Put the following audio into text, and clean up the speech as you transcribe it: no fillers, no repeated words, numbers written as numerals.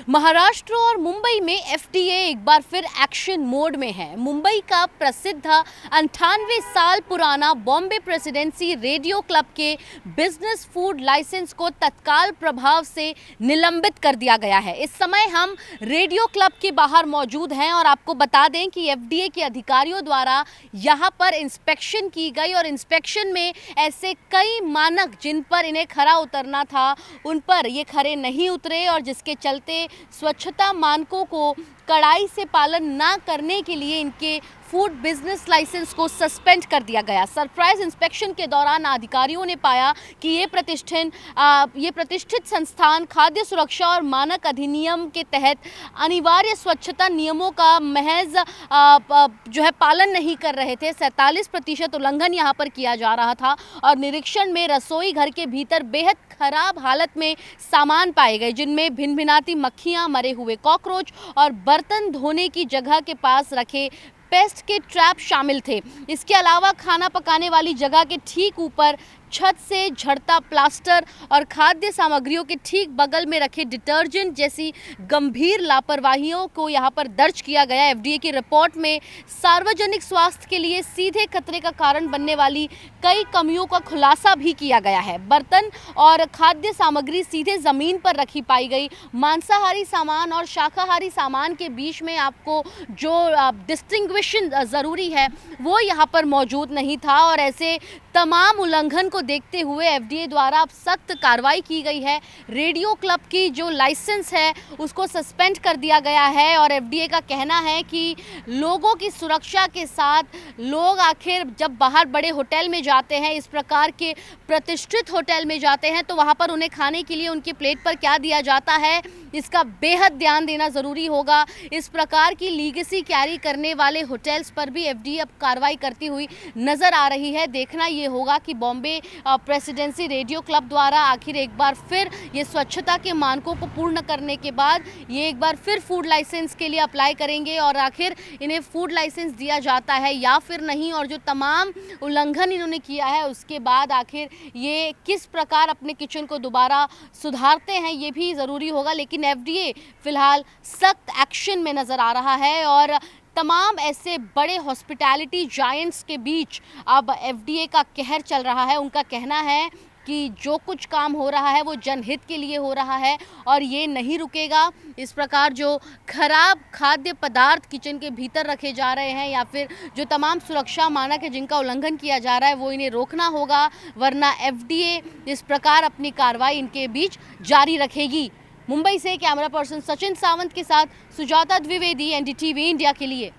महाराष्ट्र और मुंबई में एफडीए एक बार फिर एक्शन मोड में है। मुंबई का प्रसिद्ध 98 साल पुराना बॉम्बे प्रेसिडेंसी रेडियो क्लब के बिजनेस फूड लाइसेंस को तत्काल प्रभाव से निलंबित कर दिया गया है। इस समय हम रेडियो क्लब के बाहर मौजूद हैं और आपको बता दें कि एफडीए के अधिकारियों द्वारा यहाँ पर इंस्पेक्शन की गई और इंस्पेक्शन में ऐसे कई मानक जिन पर इन्हें खरा उतरना था उन पर ये खरे नहीं उतरे और जिसके चलते स्वच्छता मानकों को कड़ाई से पालन ना करने के लिए इनके फूड बिजनेस लाइसेंस को सस्पेंड कर दिया गया। सरप्राइज इंस्पेक्शन के दौरान अधिकारियों ने पाया कि ये प्रतिष्ठित संस्थान खाद्य सुरक्षा और मानक अधिनियम के तहत अनिवार्य स्वच्छता नियमों का महज पालन नहीं कर रहे थे। 47% उल्लंघन यहाँ पर किया जा रहा था और निरीक्षण में रसोई घर के भीतर बेहद खराब हालत में सामान पाए गए, जिनमें भिनभिनाती मक्खियां, मरे हुए कॉकरोच और बर्तन धोने की जगह के पास रखे पेस्ट के ट्रैप शामिल थे। इसके अलावा खाना पकाने वाली जगह के ठीक ऊपर छत से झड़ता प्लास्टर और खाद्य सामग्रियों के ठीक बगल में रखे डिटर्जेंट जैसी गंभीर लापरवाहियों को यहाँ पर दर्ज किया गया। एफडीए की रिपोर्ट में सार्वजनिक स्वास्थ्य के लिए सीधे खतरे का कारण बनने वाली कई कमियों का खुलासा भी किया गया है। बर्तन और खाद्य सामग्री सीधे ज़मीन पर रखी पाई गई। मांसाहारी सामान और शाकाहारी सामान के बीच में आपको जो डिस्टिंग्विशन ज़रूरी है वो यहाँ पर मौजूद नहीं था और ऐसे तमाम उल्लंघन को देखते हुए एफडीए द्वारा अब सख्त कार्रवाई की गई है। रेडियो क्लब की जो लाइसेंस है उसको सस्पेंड कर दिया गया है और एफडीए का कहना है कि लोगों की सुरक्षा के साथ लोग आखिर जब बाहर बड़े होटल में जाते हैं, इस प्रकार के प्रतिष्ठित होटल में जाते हैं, तो वहाँ पर उन्हें खाने के लिए उनकी प्लेट पर क्या दिया जाता है इसका बेहद ध्यान देना ज़रूरी होगा। इस प्रकार की लीगेसी कैरी करने वाले होटल्स पर भी एफडीए अब कार्रवाई करती हुई नज़र आ रही है। देखना ये होगा कि बॉम्बे प्रेसिडेंसी रेडियो क्लब द्वारा आखिर एक बार फिर ये स्वच्छता के मानकों को पूर्ण करने के बाद ये एक बार फिर फूड लाइसेंस के लिए अप्लाई करेंगे और आखिर इन्हें फूड लाइसेंस दिया जाता है या फिर नहीं, और जो तमाम उल्लंघन इन्होंने किया है उसके बाद आखिर ये किस प्रकार अपने किचन को दोबारा सुधारते हैं ये भी ज़रूरी होगा। लेकिन एफडीए फिलहाल सख्त एक्शन में नज़र आ रहा है और तमाम ऐसे बड़े हॉस्पिटैलिटी जायंट्स के बीच अब एफडीए का कहर चल रहा है। उनका कहना है कि जो कुछ काम हो रहा है वो जनहित के लिए हो रहा है और ये नहीं रुकेगा। इस प्रकार जो खराब खाद्य पदार्थ किचन के भीतर रखे जा रहे हैं या फिर जो तमाम सुरक्षा मानक है जिनका उल्लंघन किया जा रहा है वो इन्हें रोकना होगा, वरना एफडीए इस प्रकार अपनी कार्रवाई इनके बीच जारी रखेगी। मुंबई से कैमरा पर्सन सचिन सावंत के साथ सुजाता द्विवेदी, एनडीटीवी इंडिया के लिए।